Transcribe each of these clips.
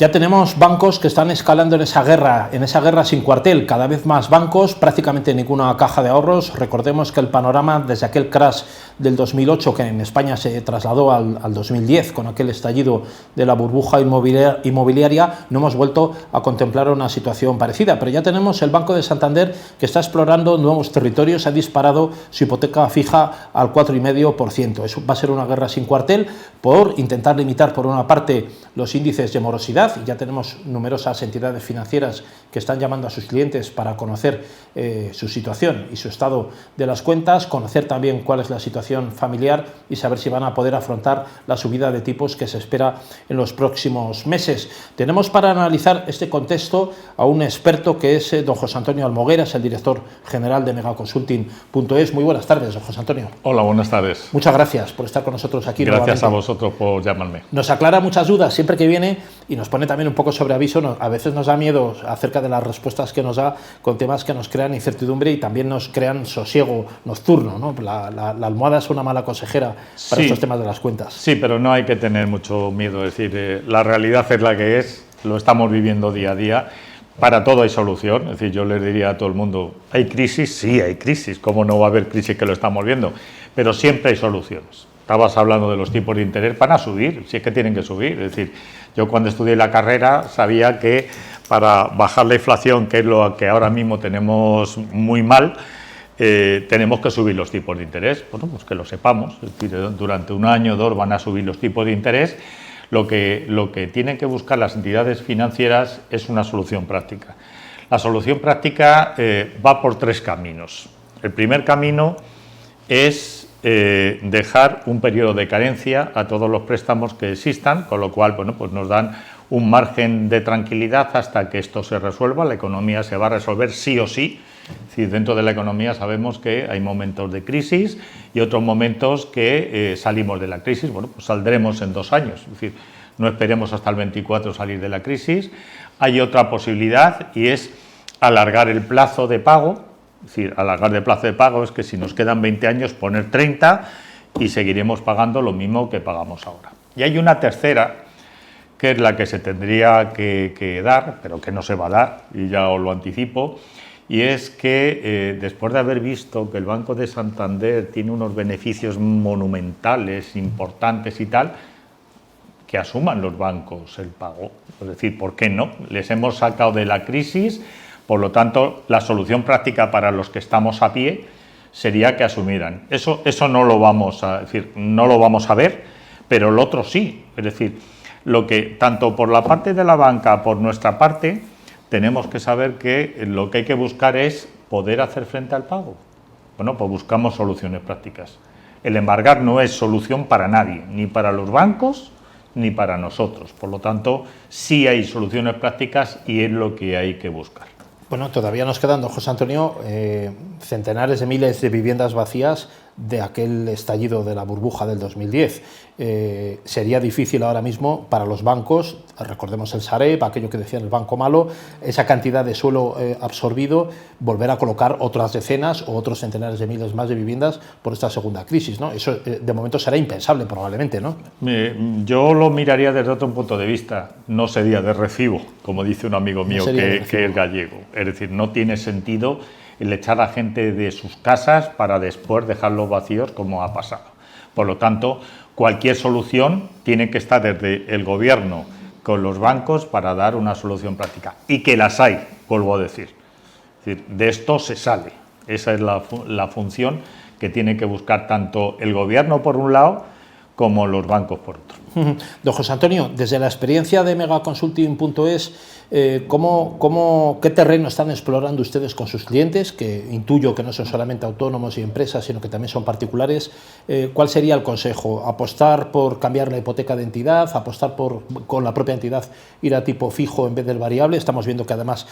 Ya tenemos bancos que están escalando en esa guerra sin cuartel, cada vez más bancos, prácticamente ninguna caja de ahorros. Recordemos que el panorama desde aquel crash del 2008, que en España se trasladó al 2010, con aquel estallido de la burbuja inmobiliaria, no hemos vuelto a contemplar una situación parecida. Pero ya tenemos el Banco de Santander, que está explorando nuevos territorios, ha disparado su hipoteca fija al 4,5%. Eso va a ser una guerra sin cuartel por intentar limitar, por una parte, los índices de morosidad. Ya tenemos numerosas entidades financieras que están llamando a sus clientes para conocer su situación y su estado de las cuentas, conocer también cuál es la situación familiar y saber si van a poder afrontar la subida de tipos que se espera en los próximos meses. Tenemos para analizar este contexto a un experto que es don José Antonio Almoguera, es el director general de Megaconsulting.es. Muy buenas tardes, don José Antonio. Hola, buenas tardes. Muchas gracias por estar con nosotros aquí. Gracias nuevamente. A vosotros por llamarme. Nos aclara muchas dudas siempre que viene y nos pone también un poco sobre aviso. A veces nos da miedo acerca de las respuestas que nos da con temas que nos crean incertidumbre y también nos crean sosiego nocturno, ¿no? La almohada es una mala consejera para estos temas de las cuentas. Sí, pero no hay que tener mucho miedo. Es decir, la realidad es la que es, lo estamos viviendo día a día. Para todo hay solución. Es decir, yo les diría a todo el mundo, ¿hay crisis? Sí, hay crisis. ¿Cómo no va a haber crisis que lo estamos viendo? Pero siempre hay soluciones. Estabas hablando de los tipos de interés, van a subir, si es que tienen que subir. Es decir, yo cuando estudié la carrera sabía que para bajar la inflación, que es lo que ahora mismo tenemos muy mal, tenemos que subir los tipos de interés. Bueno, pues que lo sepamos. Es decir, durante un año o dos van a subir los tipos de interés. Lo que tienen que buscar las entidades financieras es una solución práctica. La solución práctica va por tres caminos. El primer camino es dejar un periodo de carencia a todos los préstamos que existan, con lo cual, bueno, pues nos dan un margen de tranquilidad hasta que esto se resuelva. La economía se va a resolver sí o sí. Es decir, dentro de la economía sabemos que hay momentos de crisis y otros momentos que salimos de la crisis. Bueno, pues saldremos en 2 años. Es decir, no esperemos hasta el 24 salir de la crisis. Hay otra posibilidad y es alargar el plazo de pago. Es decir, alargar el plazo de pago es que si nos quedan 20 años, poner 30 y seguiremos pagando lo mismo que pagamos ahora. Y hay una tercera, que es la que se tendría que dar, pero que no se va a dar, y ya os lo anticipo, y es que después de haber visto que el Banco de Santander tiene unos beneficios monumentales, importantes y tal, que asuman los bancos el pago. Es decir, ¿por qué no? Les hemos sacado de la crisis. Por lo tanto, la solución práctica para los que estamos a pie sería que asumieran. Eso no lo vamos a decir, no lo vamos a ver, pero lo otro sí. Es decir, lo que tanto por la parte de la banca, por nuestra parte, tenemos que saber que lo que hay que buscar es poder hacer frente al pago. Bueno, pues buscamos soluciones prácticas. El embargar no es solución para nadie, ni para los bancos ni para nosotros. Por lo tanto, sí hay soluciones prácticas y es lo que hay que buscar. Bueno, todavía nos quedan, don José Antonio, centenares de miles de viviendas vacías de aquel estallido de la burbuja del 2010. Sería difícil ahora mismo para los bancos, recordemos el Sareb, aquello que decían el banco malo, esa cantidad de suelo absorbido, volver a colocar otras decenas o otros centenares de miles más de viviendas por esta segunda crisis, ¿no? Eso de momento será impensable probablemente, ¿no? Yo lo miraría desde otro punto de vista, no sería de recibo, como dice un amigo mío que es gallego. Es decir, no tiene sentido el echar a gente de sus casas para después dejarlos vacíos como ha pasado. Por lo tanto, cualquier solución tiene que estar desde el gobierno con los bancos para dar una solución práctica. Y que las hay, vuelvo a decir. Es decir, de esto se sale. Esa es la función que tiene que buscar tanto el gobierno por un lado como los bancos por otro. Don José Antonio, desde la experiencia de Megaconsulting.es, ¿qué terreno están explorando ustedes con sus clientes? Que intuyo que no son solamente autónomos y empresas, sino que también son particulares. ¿Cuál sería el consejo? ¿Apostar por cambiar la hipoteca de entidad? ¿Apostar por con la propia entidad ir a tipo fijo en vez del variable? Estamos viendo que además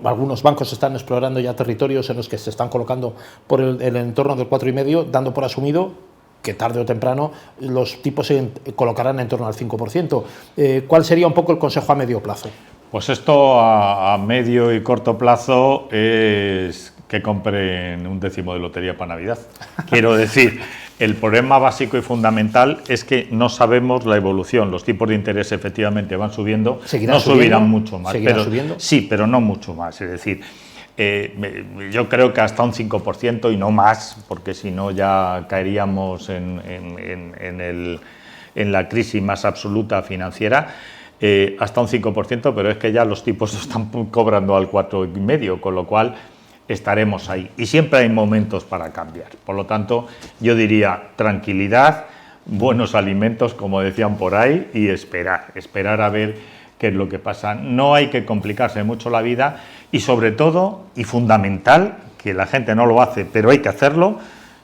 algunos bancos están explorando ya territorios en los que se están colocando por el entorno del 4,5, dando por asumido que tarde o temprano los tipos se colocarán en torno al 5%. ¿Cuál sería un poco el consejo a medio plazo? Pues esto a medio y corto plazo es que compren un décimo de lotería para Navidad. Quiero decir, el problema básico y fundamental es que no sabemos la evolución. Los tipos de interés efectivamente van subiendo, no subirán mucho más. Pero, sí, pero no mucho más. Es decir, yo creo que hasta un 5% y no más, porque si no ya caeríamos en la crisis más absoluta financiera. Hasta un 5%, pero es que ya los tipos están cobrando al 4,5%, con lo cual estaremos ahí. Y siempre hay momentos para cambiar. Por lo tanto, yo diría tranquilidad, buenos alimentos, como decían por ahí, y esperar a ver qué es lo que pasa. No hay que complicarse mucho la vida y sobre todo, y fundamental, que la gente no lo hace, pero hay que hacerlo,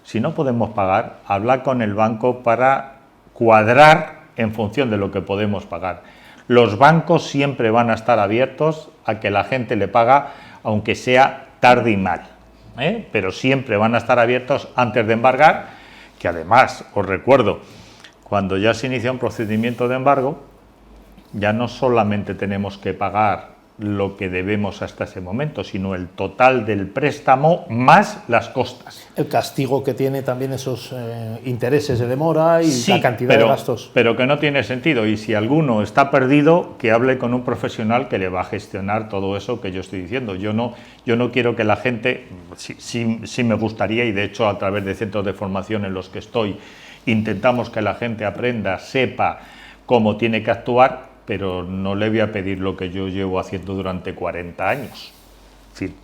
si no podemos pagar, hablar con el banco para cuadrar en función de lo que podemos pagar. Los bancos siempre van a estar abiertos a que la gente le paga, aunque sea tarde y mal, pero siempre van a estar abiertos antes de embargar, que además, os recuerdo, cuando ya se inicia un procedimiento de embargo, ya no solamente tenemos que pagar lo que debemos hasta ese momento, sino el total del préstamo más las costas. El castigo que tiene también esos intereses de demora y la cantidad de gastos. Pero que no tiene sentido, y si alguno está perdido, que hable con un profesional que le va a gestionar todo eso que yo estoy diciendo. Yo no quiero que la gente, sí me gustaría, y de hecho a través de centros de formación en los que estoy, intentamos que la gente aprenda, sepa cómo tiene que actuar, pero no le voy a pedir lo que yo llevo haciendo durante 40 años. Es decir,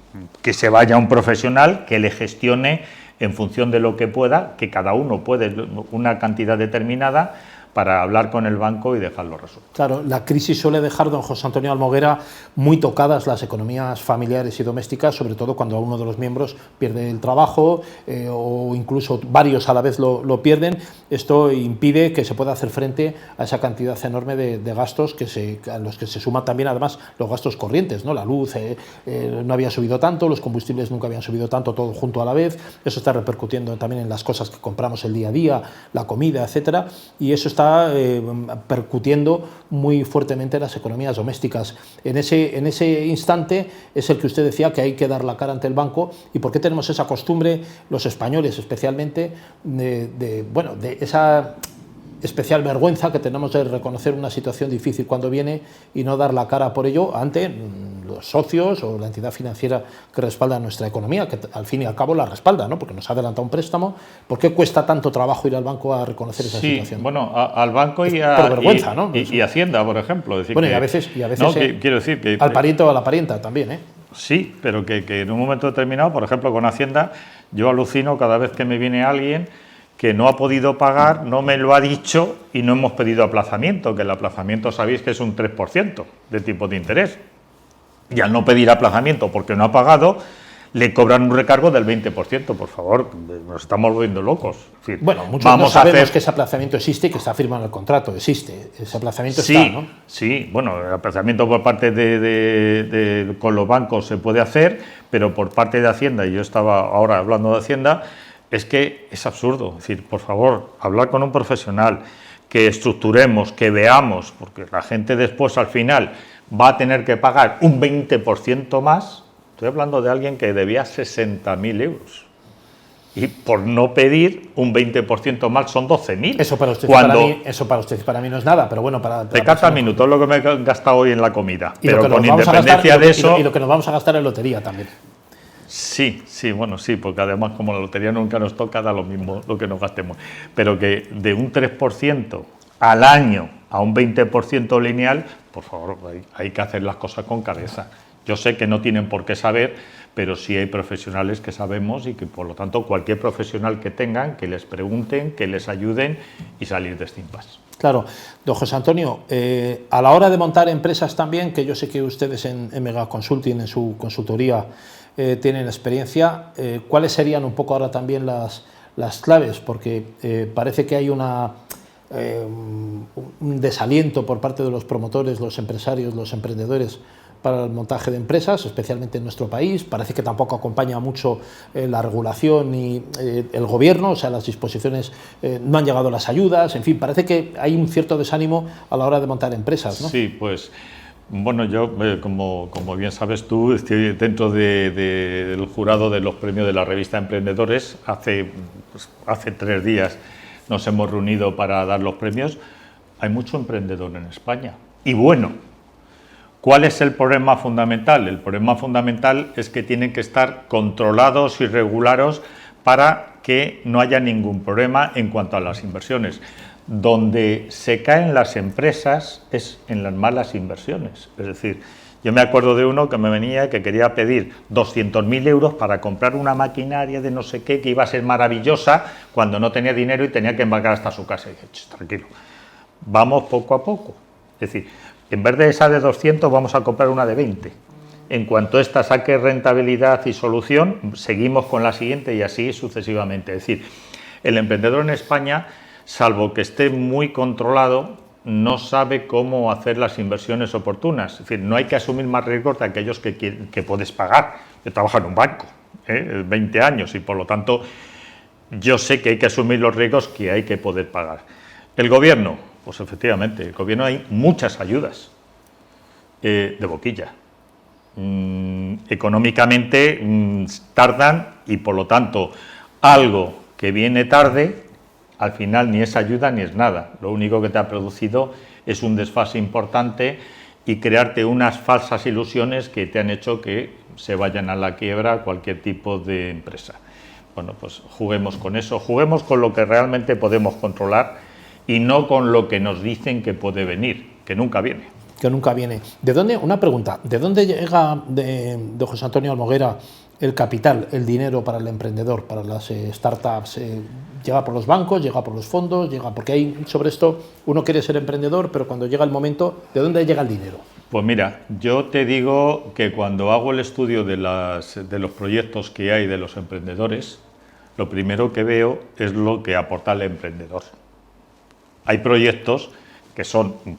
que se vaya un profesional que le gestione en función de lo que pueda, que cada uno puede una cantidad determinada para hablar con el banco y dejarlo resuelto. Claro, la crisis suele dejar, don José Antonio Almoguera, muy tocadas las economías familiares y domésticas, sobre todo cuando uno de los miembros pierde el trabajo o incluso varios a la vez lo pierden. Esto impide que se pueda hacer frente a esa cantidad enorme de gastos a los que se suman también además los gastos corrientes, ¿no? La luz no había subido tanto, los combustibles nunca habían subido tanto, todo junto a la vez. Eso está repercutiendo también en las cosas que compramos el día a día, la comida, etcétera, y eso está percutiendo muy fuertemente las economías domésticas. En ese instante es el que usted decía que hay que dar la cara ante el banco. ¿Y por qué tenemos esa costumbre, los españoles especialmente, de esa especial vergüenza que tenemos de reconocer una situación difícil cuando viene y no dar la cara por ello ante los socios o la entidad financiera que respalda nuestra economía, que al fin y al cabo la respalda, ¿no? Porque nos ha adelantado un préstamo? ¿Por qué cuesta tanto trabajo ir al banco a reconocer esa situación? Bueno, al banco y a, por vergüenza, ¿no? y Hacienda, por ejemplo. Decir bueno, y a veces no, quiero decir que al pariente o a la parienta también, ¿eh? Sí, pero que en un momento determinado, por ejemplo, con Hacienda, yo alucino cada vez que me viene alguien que no ha podido pagar, no me lo ha dicho y no hemos pedido aplazamiento, que el aplazamiento sabéis que es un 3% de tipo de interés. Y al no pedir aplazamiento porque no ha pagado, le cobran un recargo del 20%, por favor, nos estamos volviendo locos. Es decir, bueno, muchos no sabemos que ese aplazamiento existe y que está firmado en el contrato, existe, ese aplazamiento está, ¿no? Sí, bueno, el aplazamiento por parte con los bancos se puede hacer, pero por parte de Hacienda, y yo estaba ahora hablando de Hacienda, es que es absurdo. Es decir, por favor, hablar con un profesional, que estructuremos, que veamos, porque la gente después al final va a tener que pagar un 20% más. Estoy hablando de alguien que debía 60.000 euros. Y por no pedir un 20% más son 12.000. Eso para usted, para mí no es nada, pero bueno, para de cada minuto es lo que me he gastado hoy en la comida. Y pero con independencia de eso... Y lo que nos vamos a gastar en lotería también. Sí, bueno, sí, porque además como la lotería nunca nos toca, da lo mismo lo que nos gastemos. Pero que de un 3% al año a un 20% lineal, por favor, hay que hacer las cosas con cabeza. Yo sé que no tienen por qué saber, pero sí hay profesionales que sabemos y que, por lo tanto, cualquier profesional que tengan, que les pregunten, que les ayuden y salir de este impasse. Claro. Don José Antonio, a la hora de montar empresas también, que yo sé que ustedes en Mega Consulting, en su consultoría, tienen experiencia, ¿cuáles serían un poco ahora también las claves? Porque parece que hay un desaliento por parte de los promotores, los empresarios, los emprendedores para el montaje de empresas, especialmente en nuestro país. Parece que tampoco acompaña mucho la regulación y el gobierno, o sea, las disposiciones, no han llegado las ayudas, en fin, parece que hay un cierto desánimo a la hora de montar empresas, ¿no? Sí, pues Bueno, yo, como bien sabes tú, estoy dentro del jurado de los premios de la revista Emprendedores. Hace 3 días nos hemos reunido para dar los premios. Hay mucho emprendedor en España. Y bueno, ¿cuál es el problema fundamental? El problema fundamental es que tienen que estar controlados y regulados para que no haya ningún problema en cuanto a las inversiones. Donde se caen las empresas es en las malas inversiones. Es decir, yo me acuerdo de uno que me venía que quería pedir 200.000 euros para comprar una maquinaria de no sé qué que iba a ser maravillosa cuando no tenía dinero y tenía que embarcar hasta su casa. Y dije, tranquilo, vamos poco a poco. Es decir, en vez de esa de 200 vamos a comprar una de 20. En cuanto esta saque rentabilidad y solución, seguimos con la siguiente y así sucesivamente. Es decir, el emprendedor en España, salvo que esté muy controlado, no sabe cómo hacer las inversiones oportunas. Es decir, no hay que asumir más riesgos de aquellos que puedes pagar. Yo trabajo en un banco, 20 años, y por lo tanto yo sé que hay que asumir los riesgos que hay que poder pagar. El gobierno, pues efectivamente, el gobierno hay muchas ayudas de boquilla. Económicamente tardan y por lo tanto algo que viene tarde al final ni es ayuda ni es nada, lo único que te ha producido es un desfase importante y crearte unas falsas ilusiones que te han hecho que se vayan a la quiebra cualquier tipo de empresa. Bueno, pues juguemos con eso, juguemos con lo que realmente podemos controlar y no con lo que nos dicen que puede venir, que nunca viene. Que nunca viene. ¿De dónde, una pregunta, ¿de dónde llega de José Antonio Almoguera el capital, el dinero para el emprendedor, para las startups? ¿Llega por los bancos, llega por los fondos, llega porque hay sobre esto, uno quiere ser emprendedor, pero cuando llega el momento, ¿de dónde llega el dinero? Pues mira, yo te digo que cuando hago el estudio de los proyectos que hay de los emprendedores, lo primero que veo es lo que aporta el emprendedor. Hay proyectos que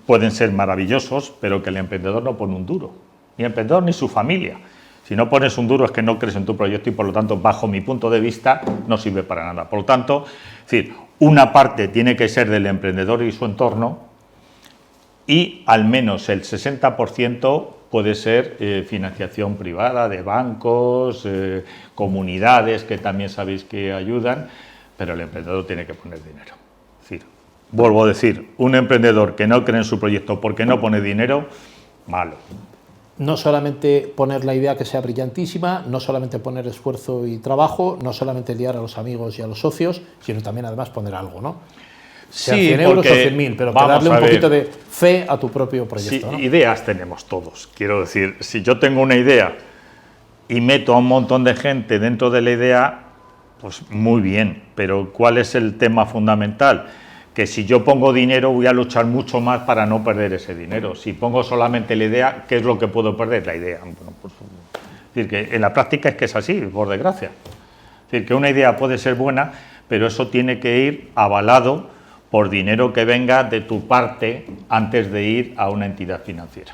pueden ser maravillosos, pero que el emprendedor no pone un duro, ni el emprendedor ni su familia. Si no pones un duro es que no crees en tu proyecto y por lo tanto, bajo mi punto de vista, no sirve para nada. Por lo tanto, es decir, una parte tiene que ser del emprendedor y su entorno y al menos el 60% puede ser financiación privada de bancos, comunidades que también sabéis que ayudan, pero el emprendedor tiene que poner dinero. Es decir, vuelvo a decir, un emprendedor que no cree en su proyecto porque no pone dinero, malo. No solamente poner la idea que sea brillantísima, no solamente poner esfuerzo y trabajo, no solamente liar a los amigos y a los socios, sino también además poner algo, ¿no? Sea Sí, 100 euros o 100.000, pero que darle un poquito de fe a tu propio proyecto. Sí, ¿no? Ideas tenemos todos. Quiero decir, si yo tengo una idea y meto a un montón de gente dentro de la idea, pues muy bien, pero ¿cuál es el tema fundamental? Que si yo pongo dinero voy a luchar mucho más para no perder ese dinero. Si pongo solamente la idea, ¿qué es lo que puedo perder? La idea. Bueno, pues, es decir, que en la práctica es que es así, por desgracia. Es decir, que una idea puede ser buena, pero eso tiene que ir avalado por dinero que venga de tu parte antes de ir a una entidad financiera.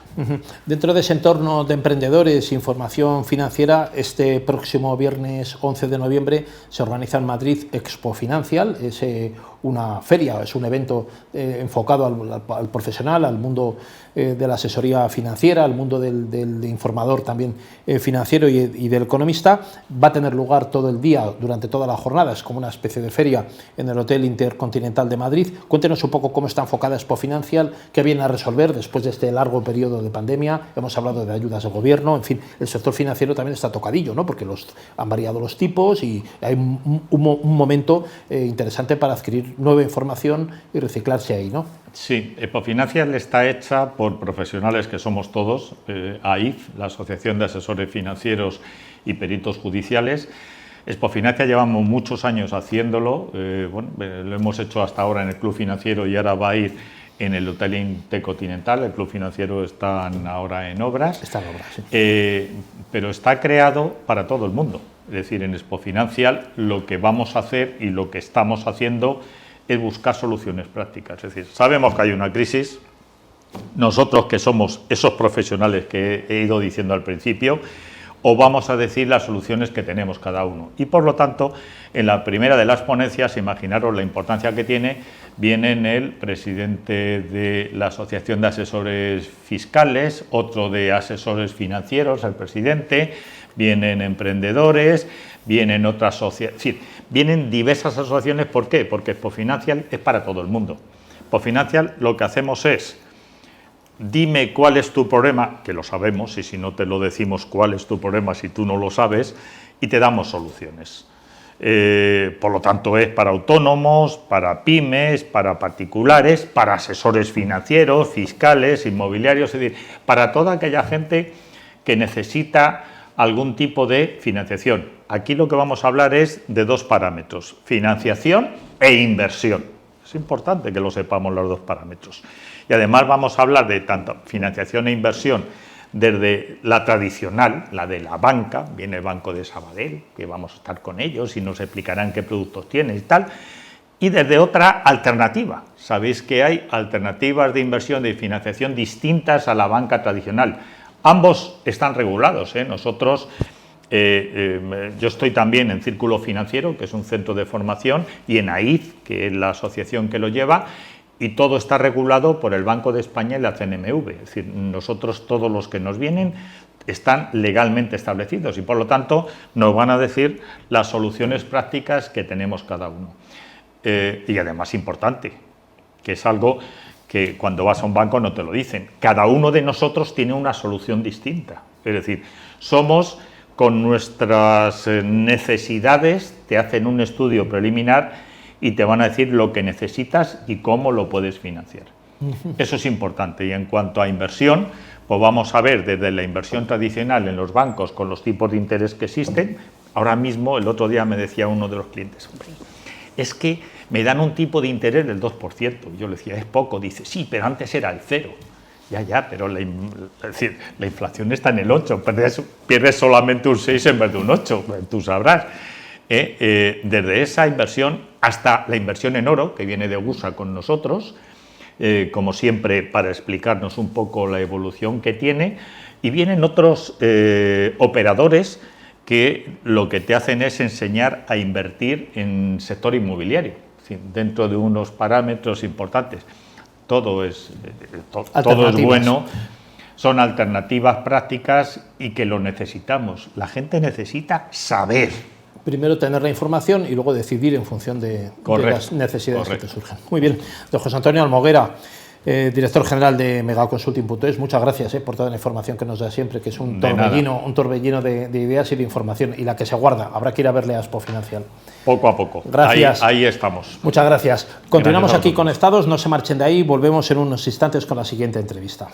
Dentro de ese entorno de emprendedores, información financiera, este próximo viernes 11 de noviembre se organiza en Madrid Expo Financial, es una feria, es un evento enfocado al profesional, al mundo de la asesoría financiera, al mundo del informador también financiero y del economista. Va a tener lugar todo el día, durante toda la jornada, es como una especie de feria en el Hotel Intercontinental de Madrid. Cuéntenos un poco cómo está enfocada Expo Financial, qué viene a resolver después de este largo periodo de pandemia. Hemos hablado de ayudas del gobierno, en fin, el sector financiero también está tocadillo, ¿no? Porque han variado los tipos y hay un momento interesante para adquirir nueva información y reciclarse ahí, ¿no? Sí, Expo Financial está hecha por profesionales que somos todos, AIF, la Asociación de Asesores Financieros y Peritos Judiciales. Expo Financial llevamos muchos años haciéndolo, lo hemos hecho hasta ahora en el Club Financiero y ahora va a ir en el Hotel Intercontinental. El Club Financiero está ahora en obras. Está en obras, sí. Pero está creado para todo el mundo. Es decir, en Expo Financial lo que vamos a hacer y lo que estamos haciendo es buscar soluciones prácticas. Es decir, sabemos que hay una crisis. Nosotros, que somos esos profesionales que he ido diciendo al principio, o vamos a decir las soluciones que tenemos cada uno. Y por lo tanto, en la primera de las ponencias, imaginaros la importancia que tiene, vienen el presidente de la Asociación de Asesores Fiscales, otro de Asesores Financieros, el presidente, vienen emprendedores, vienen otras sociedades, es decir, vienen diversas asociaciones. ¿Por qué? Porque Expo Financial es para todo el mundo. Expo Financial lo que hacemos es: dime cuál es tu problema, que lo sabemos, y si no te lo decimos cuál es tu problema si tú no lo sabes, y te damos soluciones. Por lo tanto, es para autónomos, para pymes, para particulares, para asesores financieros, fiscales, inmobiliarios, es decir, para toda aquella gente que necesita algún tipo de financiación. Aquí lo que vamos a hablar es de dos parámetros: financiación e inversión. Es importante que lo sepamos, los dos parámetros. Y además vamos a hablar de tanto financiación e inversión desde la tradicional, la de la banca, viene el Banco de Sabadell, que vamos a estar con ellos y nos explicarán qué productos tienen y tal, y desde otra alternativa. Sabéis que hay alternativas de inversión, de financiación distintas a la banca tradicional. Ambos están regulados, ¿eh? Nosotros, yo estoy también en Círculo Financiero, que es un centro de formación, y en AIF, que es la asociación que lo lleva, y todo está regulado por el Banco de España y la CNMV. Es decir, nosotros, todos los que nos vienen, están legalmente establecidos y por lo tanto nos van a decir las soluciones prácticas que tenemos cada uno. Y además importante, que es algo que cuando vas a un banco no te lo dicen, cada uno de nosotros tiene una solución distinta. Es decir, somos con nuestras necesidades, te hacen un estudio preliminar y te van a decir lo que necesitas y cómo lo puedes financiar. Eso es importante. Y en cuanto a inversión, pues vamos a ver desde la inversión tradicional en los bancos con los tipos de interés que existen. Ahora mismo, el otro día me decía uno de los clientes: hombre, es que me dan un tipo de interés del 2%. Yo le decía, es poco. Dice, sí, pero antes era el 0. Ya, pero es decir, la inflación está en el 8, pierdes solamente un 6 en vez de un 8, tú sabrás. Desde esa inversión hasta la inversión en oro, que viene de Gusa con nosotros, como siempre, para explicarnos un poco la evolución que tiene, y vienen otros operadores que lo que te hacen es enseñar a invertir en sector inmobiliario, es decir, dentro de unos parámetros importantes. Todo es bueno, son alternativas prácticas y que lo necesitamos. La gente necesita saber. Primero tener la información y luego decidir en función de las necesidades que te surjan. Muy bien. Don José Antonio Almoguera, director general de Megaconsulting.es, muchas gracias por toda la información que nos da siempre, que es un torbellino de ideas y de información, y la que se guarda. Habrá que ir a verle a Expo Financial. Poco a poco. Gracias. Ahí estamos. Muchas gracias. Continuamos aquí conectados, no se marchen de ahí, volvemos en unos instantes con la siguiente entrevista.